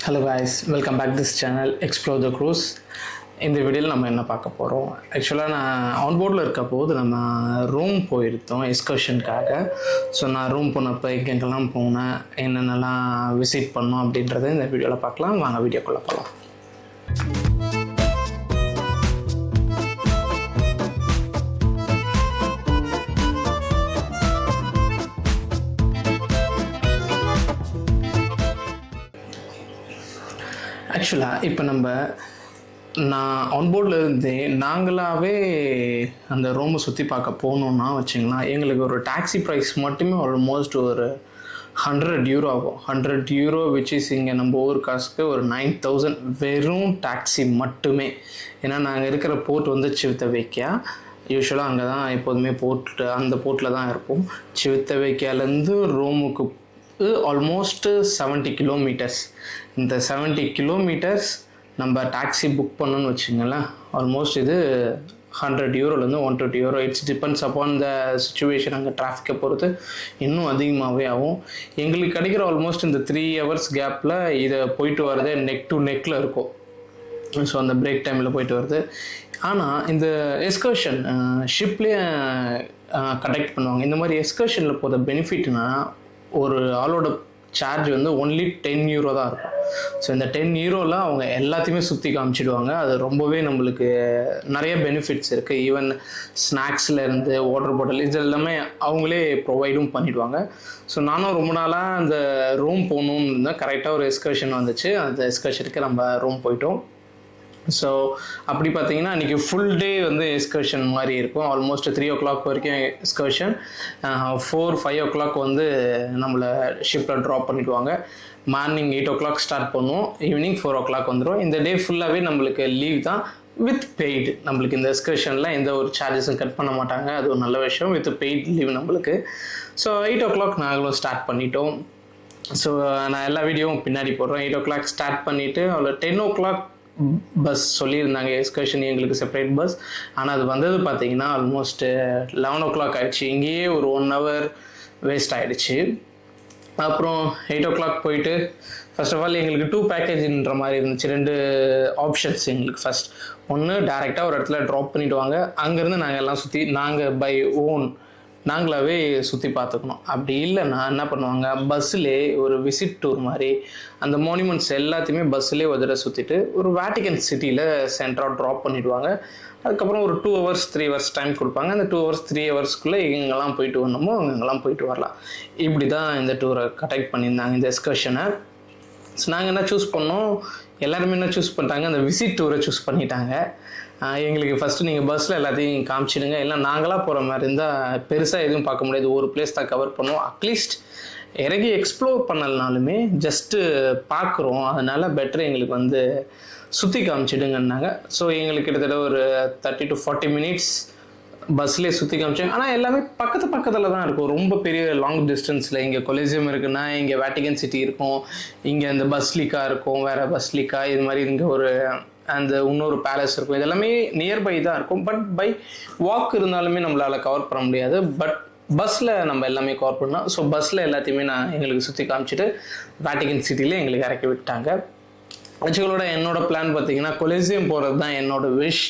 Hello guys, welcome back to this channel Explore the Cruise. இந்த வீடியோவில் நம்ம என்ன பார்க்க போகிறோம், ஆக்சுவலாக நான் ஆன்போர்டில் இருக்க போது நம்ம ரூம் போயிருந்தோம் எக்ஸ்கர்ஷனுக்காக. ஸோ நான் ரூம் போனப்போ எங்கெங்கெல்லாம் போனேன், என்னென்னலாம் விசிட் பண்ணோம் அப்படின்றத இந்த வீடியோவில் பார்க்கலாம். வாங்க வீடியோக்குள்ளே போகலாம். ஆக்சுவலாக இப்போ நான் ஆன்போர்டில் இருந்து நாங்களாகவே அந்த ரூமை சுற்றி பார்க்க போகணுன்னா வச்சிங்களா, எங்களுக்கு ஒரு டாக்ஸி ப்ரைஸ் மட்டுமே ஆல்மோஸ்ட் ஒரு €100 ஆகும். €100 விச் இஸ் இங்கே நம்ம ஊர் காசுக்கு ஒரு 9,000 வெறும் டாக்ஸி மட்டுமே. ஏன்னா நாங்கள் இருக்கிற போர்ட் வந்து சிவித்தவைக்கா. யூஸ்வலாக அங்கே தான் எப்போதுமே அந்த போர்ட்டில் தான் இருப்போம். சிவித்தவைக்காலேருந்து ரூமுக்கு ஆல்மோஸ்ட்டு 70 கிலோமீட்டர்ஸ். இந்த 70 கிலோமீட்டர்ஸ் நம்ம டாக்ஸி புக் பண்ணணும்னு வச்சுங்களேன், ஆல்மோஸ்ட் இது €100 €120. It's depends upon the situation. அங்கே டிராஃபிக்கை பொறுத்து இன்னும் அதிகமாகவே ஆகும். எங்களுக்கு கிடைக்கிற ஆல்மோஸ்ட் இந்த 3 ஹவர்ஸ் கேப்பில் இதை போயிட்டு வரதே நெக் டு நெக்கில் இருக்கும். ஸோ அந்த பிரேக் டைமில் போயிட்டு வருது. ஆனால் இந்த எக்ஸ்கர்ஷன் ஷிப்லேயே கண்டக்ட் பண்ணுவாங்க. இந்த மாதிரி எக்ஸ்கர்ஷனில் போகிற பெனிஃபிட்னா, ஒரு ஆளோட சார்ஜ் வந்து ஒன்லி €10 தான் இருக்கும். ஸோ இந்த €10 அவங்க எல்லாத்தையுமே சுற்றி காமிச்சிடுவாங்க. அது ரொம்பவே நம்மளுக்கு நிறைய பெனிஃபிட்ஸ் இருக்குது. ஈவன் ஸ்நாக்ஸ்லேருந்து வாட்டர் பாட்டில் இது எல்லாமே அவங்களே ப்ரொவைடும் பண்ணிவிடுவாங்க. ஸோ நானும் ரொம்ப நாளாக அந்த ரூம் போகணுன்னு இருந்தேன். கரெக்டாக ஒரு எக்ஸ்கர்ஷன் வந்துச்சு. அந்த எக்ஸ்கர்ஷனுக்கு நம்ம ரூம் போயிட்டோம். ஸோ அப்படி பார்த்தீங்கன்னா அன்றைக்கி ஃபுல் டே வந்து எக்ஸ்கர்ஷன் மாதிரி இருக்கும். ஆல்மோஸ்ட் 3 o'clock வரைக்கும் எக்ஸ்கர்ஷன். 4-5 o'clock வந்து நம்மளை ஷிப்பில் ட்ராப் பண்ணிவிடுவாங்க. மார்னிங் 8 o'clock ஸ்டார்ட் பண்ணுவோம், ஈவினிங் 4 o'clock வந்துடும். இந்த டே ஃபுல்லாகவே நம்மளுக்கு லீவ் தான் வித் பெய்டு. நம்மளுக்கு இந்த எக்ஸ்கர்ஷனில் எந்த ஒரு சார்ஜஸும் கட் பண்ண மாட்டாங்க. அது ஒரு நல்ல விஷயம். வித் பெய்டு லீவ் நம்மளுக்கு. ஸோ 8 o'clock நாங்களும் ஸ்டார்ட் பண்ணிட்டோம். ஸோ நான் எல்லா வீடியோவும் பின்னாடி போடுறேன். 8 o'clock ஸ்டார்ட் பண்ணிவிட்டு அவ்வளோ 10 o'clock பஸ் சொல்லியிருந்தாங்க எக்ஸ்கர்ஷன், எங்களுக்கு செப்பரேட் பஸ். ஆனால் அது வந்தது பார்த்தீங்கன்னா ஆல்மோஸ்ட் 11 o'clock ஆகிடுச்சு. இங்கேயே ஒரு 1 hour வேஸ்ட் ஆகிடுச்சு. அப்புறம் 8 o'clock போயிட்டு ஃபர்ஸ்ட் ஆஃப் ஆல் எங்களுக்கு 2 பேக்கேஜ்ன்ற மாதிரி இருந்துச்சு. 2 ஆப்ஷன்ஸ் எங்களுக்கு. ஃபர்ஸ்ட் ஒன்று டேரெக்டாக ஒரு இடத்துல ட்ராப் பண்ணிவிடுவாங்க. அங்கேருந்து நாங்கள் எல்லாம் சுற்றி நாங்கள் பை ஓன் நாங்களாவே சுற்றி பார்த்துக்கணும். அப்படி இல்லைன்னா என்ன பண்ணுவாங்க, பஸ்ஸிலே ஒரு விசிட் டூர் மாதிரி அந்த மானுமெண்ட்ஸ் எல்லாத்தையுமே பஸ்ஸிலே ஒரு தடவை சுற்றிட்டு ஒரு வேட்டிகன் சிட்டியில் சென்டராக ட்ராப் பண்ணிவிடுவாங்க. அதுக்கப்புறம் ஒரு 2 hours 3 hours டைம் கொடுப்பாங்க. அந்த 2 hours 3 hours எங்கெல்லாம் போயிட்டு வரணுமோ அங்கெல்லாம் போயிட்டு வரலாம். இப்படி தான் இந்த டூரை கண்டக்ட் பண்ணியிருந்தாங்க, இந்த எக்ஸ்கர்ஷனை. ஸோ நாங்கள் என்ன சூஸ் பண்ணோம், எல்லாருமே என்ன சூஸ் பண்ணிட்டாங்க, அந்த விசிட் டூரை சூஸ் பண்ணிட்டாங்க. எங்களுக்கு ஃபஸ்ட்டு நீங்கள் பஸ்ஸில் எல்லாத்தையும் காமிச்சிடுங்க, இல்லை நாங்களாக போகிற மாதிரி இருந்தால் பெருசாக எதுவும் பார்க்க முடியாது, ஒரு பிளேஸ் தான் கவர் பண்ணுவோம். அட்லீஸ்ட் இறங்கி எக்ஸ்ப்ளோர் பண்ணலனாலுமே ஜஸ்ட்டு பார்க்குறோம், அதனால் பெட்டர் எங்களுக்கு வந்து சுற்றி காமிச்சிடுங்கன்னாங்க. ஸோ எங்களுக்கு கிட்டத்தட்ட ஒரு 30 to 40 minutes பஸ்லேயே சுற்றி காமிச்சாங்க. ஆனால் எல்லாமே பக்கத்தில் தான் இருக்கும், ரொம்ப பெரிய லாங் டிஸ்டன்ஸில். இங்கே கொலிசியம் இருக்குன்னா இங்கே வேட்டிகன் சிட்டி இருக்கும், இங்கே இந்த பஸ்லிக்கா இருக்கும், வேறு பஸ்லிக்கா, இது மாதிரி இங்கே ஒரு அந்த இன்னொரு பேலஸ் இருக்கும். இதெல்லாமே நியர்பை தான் இருக்கும். பட் பை வாக் இருந்தாலுமே நம்மளால் கவர் பண்ண முடியாது. பட் பஸ்ஸில் நம்ம எல்லாமே கவர் பண்ணோம். ஸோ பஸ்ஸில் எல்லாத்தையுமே எங்களுக்கு சுற்றி காமிச்சிட்டு வேட்டிகன் சிட்டியில் எங்களுக்கு இறக்கி விட்டாங்க. என்னோட பிளான் பார்த்தீங்கன்னா கொலிசியம் போகிறது தான் என்னோட விஷ்.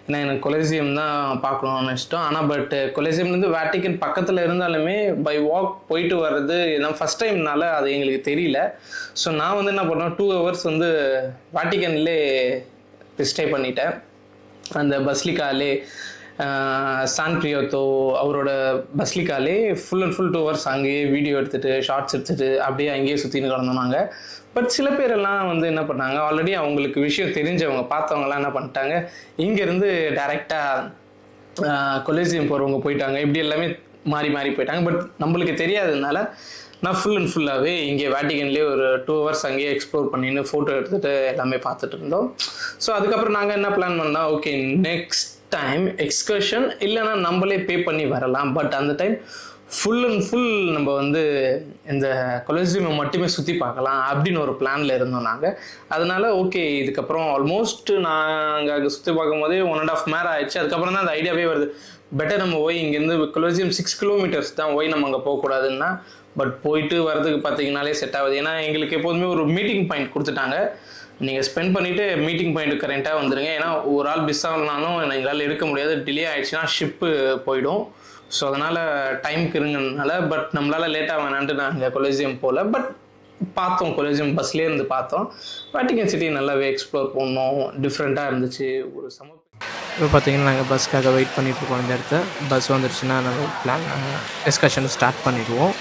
ஏன்னா எனக்கு கொலிசியம் தான் பார்க்கணுன்னு இஷ்டம். ஆனால் பட் கொலிசியம்லேருந்து வேட்டிகன் பக்கத்தில் இருந்தாலுமே பை வாக் போயிட்டு வர்றது நான் ஃபஸ்ட் டைம்னால அது எங்களுக்கு தெரியல. ஸோ நான் வந்து என்ன பண்ணேன், 2 hours வந்து வேட்டிகன்லே ஸ்டே பண்ணிட்டேன். அந்த பஸ்லிக்காலே சான் பிரியோத்தோ அவரோட பஸ்லிக்காலே ஃபுல் அண்ட் ஃபுல் 2 hours அங்கேயே வீடியோ எடுத்துகிட்டு ஷார்ட்ஸ் எடுத்துகிட்டு அப்படியே அங்கேயே சுற்றின்னு கிடந்தோம் நாங்கள். பட் சில பேரெல்லாம் வந்து என்ன பண்ணாங்க, ஆல்ரெடி அவங்களுக்கு விஷயம் தெரிஞ்சவங்க பார்த்தவங்கலாம் என்ன பண்ணிட்டாங்க, இங்கேருந்து டைரெக்டாக கொலிசியம் போகிறவங்க போயிட்டாங்க. இப்படி எல்லாமே மாறி போயிட்டாங்க. பட் நம்மளுக்கு தெரியாததுனால நான் ஃபுல் அண்ட் ஃபுல்லாகவே இங்கே வேட்டிகன்லேயே ஒரு 2 hours அங்கேயே எக்ஸ்ப்ளோர் பண்ணின்னு ஃபோட்டோ எடுத்துகிட்டு எல்லாமே பார்த்துட்டு இருந்தோம். ஸோ அதுக்கப்புறம் நாங்கள் என்ன பிளான் பண்ணோம், ஓகே நெக்ஸ்ட் டைம் எக்ஸ்கர்ஷன் இல்லைன்னா நம்மளே பே பண்ணி வரலாம். பட் அந்த டைம் ஃபுல் அண்ட் ஃபுல் நம்ம வந்து இந்த கொலிசியமை மட்டுமே சுற்றி பார்க்கலாம் அப்படின்னு ஒரு பிளானில் இருந்தோம் நாங்கள். அதனால ஓகே இதுக்கப்புறம் ஆல்மோஸ்ட் நாங்கள் அங்கே சுற்றி பார்க்கும்போதே 1.5 hours ஆயிடுச்சு. அதுக்கப்புறம் தான் அந்த ஐடியாவே வருது, பெட்டர் நம்ம இங்கேருந்து கொலிசியம் 6 kilometers தான், நம்ம அங்கே போகக்கூடாதுன்னா பட் போயிட்டு வரதுக்கு பார்த்தீங்கனாலே செட் ஆகுது. ஏன்னா எங்களுக்கு எப்போதுமே ஒரு மீட்டிங் பாயிண்ட் கொடுத்துட்டாங்க. நீங்கள் ஸ்பெண்ட் பண்ணிவிட்டு மீட்டிங் பாயிண்ட் கரெக்டாக வந்துடுங்க. ஏன்னா ஒரு ஆள் மிஸ் ஆகலனாலும் எங்களால் எடுக்க முடியாது. டிலே ஆகிடுச்சுன்னா ஷிப்பு போயிடும். ஸோ அதனால் டைமுக்கு இருங்கனால பட் நம்மளால் லேட்டாக வேணான்ட்டு நாங்கள் கொலோசியம் போகல. பட் பார்த்தோம், கொலோசியம் பஸ்லேயே இருந்து பார்த்தோம். வேட்டிகன் சிட்டி நல்லாவே எக்ஸ்ப்ளோர் பண்ணோம், டிஃப்ரெண்ட்டாக இருந்துச்சு. ஒரு இப்போ பார்த்தீங்கன்னா நாங்கள் பஸ்க்காக வெயிட் பண்ணிகிட்ருக்கோம். இந்த இடத்த பஸ் வந்துடுச்சுன்னா நம்ம பிளான் எக்ஸ்கர்ஷன் ஸ்டார்ட் பண்ணிடுவோம்.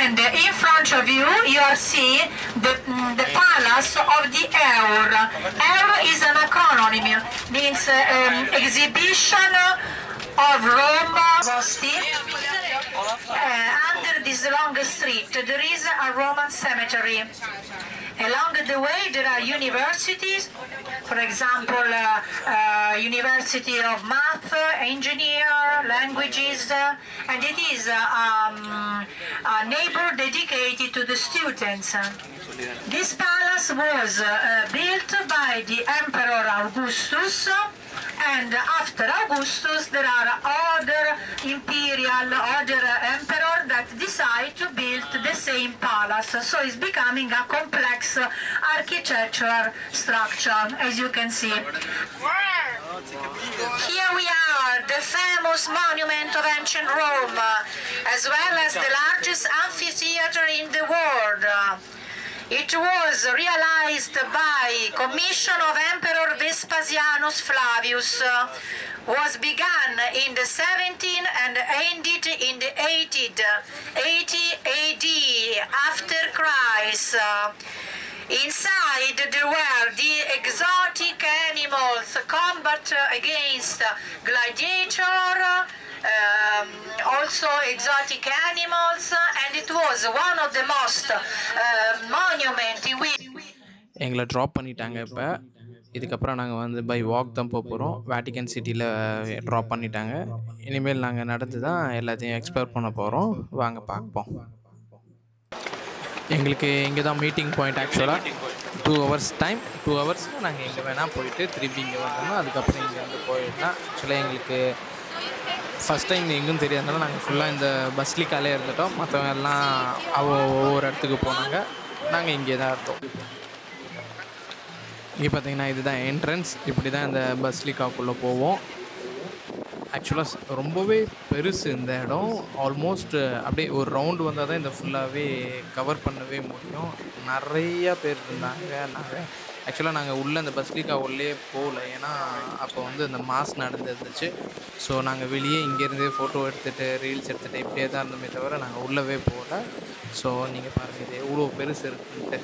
And in front of you, you are seeing the palace of the Eur. Eur is an acronym, means exhibition of Rome. Under this long street, there is a Roman cemetery. Along the way, there are universities, for example, University of Math, Engineer, Languages, and it is a neighbor dedicated to the students. This palace was built by the Emperor Augustus, and after Augustus there are other emperor that decide to build the same palace. So it's becoming a complex architectural structure, as you can see. Here we are, the famous monument of ancient Rome, as well as the largest amphitheater in the world. It was realized by commission of Emperor Vespasianus Flavius, was begun in the 17th and ended in the 80 AD after Christ. Inside there were the exotic animals, combat against gladiator, also exotic animals, and it was one of the most monument in which எங்களை drop பண்ணிட்டாங்க. இப்போ இதுக்கப்புறம் நாங்கள் வந்து by walk தான் போக போகிறோம். Vatican சிட்டியில் ட்ராப் பண்ணிட்டாங்க. இனிமேல் நாங்கள் நடந்து தான் எல்லாத்தையும் எக்ஸ்ப்ளோர் பண்ண போகிறோம். வாங்க பார்ப்போம். எங்களுக்கு இங்கே தான் மீட்டிங் பாயிண்ட். ஆக்சுவலாக 2 hours டைம். 2 hours நாங்கள் எங்கே வேணால் போயிட்டு திருப்பி இங்கே வந்தோம்னா அதுக்கப்புறம் இங்கேருந்து போயிடலாம். ஆக்சுவலாக எங்களுக்கு ஃபஸ்ட் டைம் எங்கேயும் தெரியாதனால நாங்கள் ஃபுல்லாக இந்த பஸ்லிக்காலே இருந்துட்டோம். மற்றவங்க எல்லாம் ஒவ்வொரு இடத்துக்கு போனாங்க. நாங்கள் இங்கே தான் இருந்தோம். இங்கே பார்த்தீங்கன்னா இதுதான் என்ட்ரன்ஸ். இப்படி தான் இந்த பஸ்லிக்காக்குள்ளே போவோம். ஆக்சுவலாக ரொம்பவே பெருசு இந்த இடம். ஆல்மோஸ்ட் அப்படியே ஒரு ரவுண்டு வந்தால் தான் இந்த ஃபுல்லாகவே கவர் பண்ணவே முடியும். நிறையா பேர் இருந்தாங்க. நாங்கள் உள்ளே அந்த பஸ்லிக்கா உள்ளே போகல, ஏன்னா அப்போ வந்து அந்த மாஸ் நடந்துருந்துச்சு. ஸோ நாங்கள் வெளியே இங்கேருந்தே ஃபோட்டோ எடுத்துகிட்டு ரீல்ஸ் எடுத்துகிட்டு இப்படியே தான் இருந்தோமே தவிர நாங்கள் உள்ளவே போகல. ஸோ நீங்கள் பாருங்கள் இது எவ்வளோ பெருசு இருக்குன்ட்டு.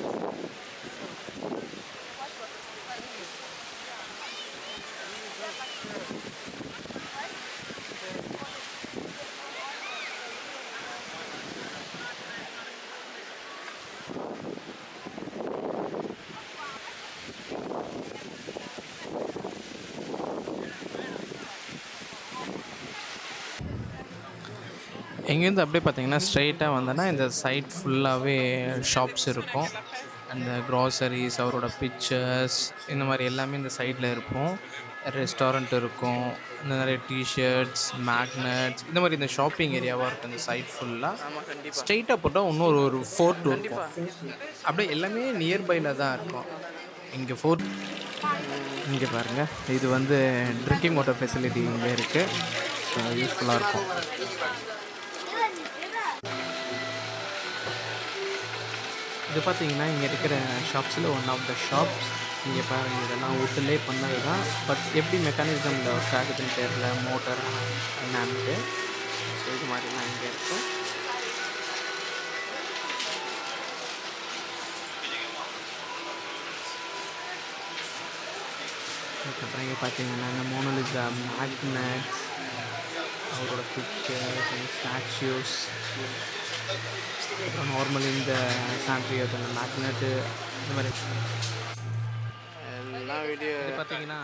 இங்கேருந்து அப்படியே பார்த்தீங்கன்னா ஸ்ட்ரைட்டாக வந்தோன்னா இந்த சைட் ஃபுல்லாகவே ஷாப்ஸ் இருக்கும். அந்த க்ராசரிஸ், அவரோட பிக்சர்ஸ், இந்த மாதிரி எல்லாமே இந்த சைடில் இருக்கும். ரெஸ்டாரண்ட் இருக்கும், இந்த நிறைய டிஷர்ட்ஸ், மேக்னட்ஸ், இந்த மாதிரி இந்த ஷாப்பிங் ஏரியாவாக இருக்கும் இந்த சைட் ஃபுல்லாக. ஸ்ட்ரைட்டாக போட்டால் இன்னொரு ஒரு ஃபோர்ட் இருக்கும். அப்படியே எல்லாமே நியர்பையில் தான் இருக்கும். இங்கே ஃபோர்ட் இங்கே பாருங்கள், இது வந்து ட்ரிங்கிங் வாட்டர் ஃபெசிலிட்டி இங்கே இருக்குது. ஸோ யூஸ்ஃபுல்லாக இருக்கும். இது பார்த்தீங்கன்னா இங்கே இருக்கிற ஷாப்ஸில் ஒன் ஆஃப் த ஷாப்ஸ். இங்கே பாருங்கள், இதெல்லாம் வுட்டிலே பண்ணது தான். பட் எப்படி மெக்கானிசமில் ஒர்க் ஆகுதுன்னு தெரியல, மோட்டர் என்னான்ட்டு. ஸோ இது மாதிரிலாம் இங்கே இருக்கும். அதுக்கப்புறம் இங்கே பார்த்தீங்கன்னா இந்த மோனோலிசா மேக்னட்ஸ், அவரோட பிக்சர்ஸ் அண்ட் ஸ்டாச்சுஸ், அப்புறம் நார்மலி இந்த சாண்ட்ரியோ அந்த மேக்னெட்டு, இந்த மாதிரி வீடியோ இது பார்த்தீங்கன்னா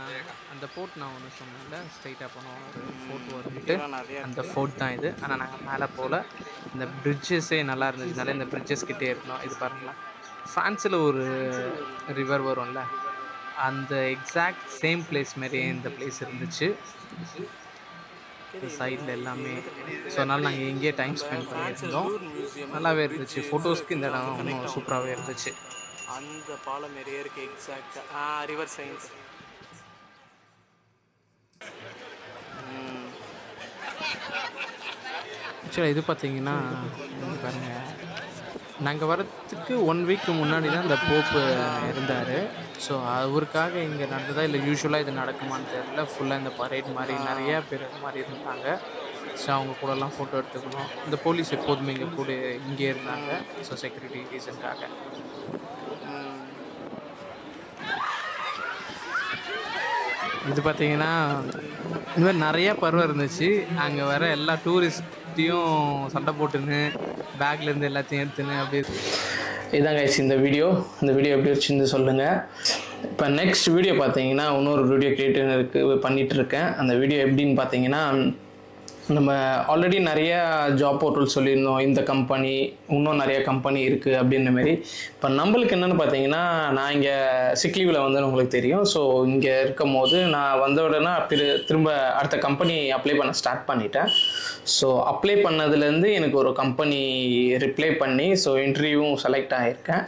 அந்த ஃபோர்ட் நான் ஒன்று சொன்னேன்ல, ஸ்ட்ரைட்டாக போனோம் ஒரு ஃபோர்ட் வந்துட்டு அந்த ஃபோர்ட் தான் இது. ஆனால் நாங்கள் மேலே போகல. இந்த பிரிட்ஜஸே நல்லா இருந்துச்சுனால இந்த பிரிட்ஜஸ் கிட்டே இருந்தோம். இது பாருங்களா, ஃப்ரான்ஸில் ஒரு ரிவர் வரும்ல, அந்த எக்ஸாக்ட் சேம் பிளேஸ் மாதிரியே இந்த பிளேஸ் இருந்துச்சு. சைடில் எல்லாமே. ஸோ அதனால் நாங்கள் எங்கேயே டைம் ஸ்பெண்ட் பண்ணியிருந்தோம். நல்லாவே இருந்துச்சு. ஃபோட்டோஸ்க்கு இந்த இடம் இன்னும் சூப்பராகவே இருந்துச்சு. அந்த பாலம் நிறைய இருக்குது எக்ஸாக்டாக ரிவர் சைன்ஸ். ஆக்சுவலாக இது பார்த்தீங்கன்னா பாருங்கள், நாங்கள் வரத்துக்கு 1 வீக் முன்னாடி தான் அந்த போப்பு இருந்தார். ஸோ அவருக்காக இங்கே நடந்ததா இல்லை யூஸ்வலாக இது நடக்குமான்னு தெரியல. ஃபுல்லாக இந்த பரேட் மாதிரி நிறையா பேர் இது மாதிரி இருந்தாங்க. ஸோ அவங்க கூடலாம் ஃபோட்டோ எடுத்துக்கணும். இந்த போலீஸ் எப்போதுமே இங்கே கூட இங்கே இருந்தாங்க. ஸோ செக்யூரிட்டி ரீசனுக்காக. இது பார்த்தீங்கன்னா இந்த மாதிரி நிறையா பருவம் இருந்துச்சு. அங்கே வர எல்லா டூரிஸ்ட்டையும் சண்டை போட்டுன்னு பேக்லேருந்து எல்லாத்தையும் எடுத்துன்னு அப்படியே. இதான் கைஸ் இந்த வீடியோ எப்படி இருந்துச்சுன்னு சொல்லுங்கள். இப்போ நெக்ஸ்ட் வீடியோ பார்த்தீங்கன்னா இன்னொரு வீடியோ பண்ணிகிட்ருக்கேன். அந்த வீடியோ எப்படின்னு பார்த்தீங்கன்னா, நம்ம ஆல்ரெடி நிறையா ஜாப் போர்ட்டல் சொல்லியிருந்தோம், இந்த கம்பெனி இன்னும் நிறைய கம்பெனி இருக்குது அப்படின்ற மாரி. இப்போ நம்மளுக்கு என்னென்னு பார்த்தீங்கன்னா, நான் இங்கே சிக்லீவில் வந்து உங்களுக்கு தெரியும். ஸோ இங்கே இருக்கும் போது நான் வந்த உடனே திரும்ப அடுத்த கம்பெனி அப்ளை பண்ண ஸ்டார்ட் பண்ணிட்டேன். ஸோ அப்ளை பண்ணதுலேருந்து எனக்கு ஒரு கம்பெனி ரிப்ளை பண்ணி ஸோ இன்டர்வியூவும் செலக்ட் ஆகியிருக்கேன்.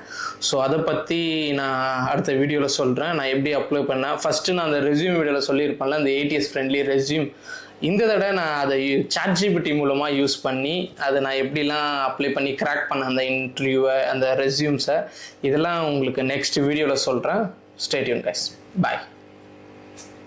ஸோ அதை பற்றி நான் அடுத்த வீடியோவில் சொல்கிறேன். நான் எப்படி அப்ளை பண்ணேன். ஃபஸ்ட்டு நான் அந்த ரெஸ்யூம் வீடியோவில் சொல்லியிருப்பேன்ல, அந்த ATS ஃப்ரெண்ட்லி ரெஸ்யூம். இந்த தடவை நான் அதை ChatGPT மூலமாக யூஸ் பண்ணி அதை நான் எப்படிலாம் அப்ளை பண்ணி கிராக் பண்ண அந்த இன்டர்வியூவை, அந்த ரெஸ்யூம்ஸை, இதெல்லாம் உங்களுக்கு நெக்ஸ்ட் வீடியோவில் சொல்கிறேன். Stay tuned guys. பாய்.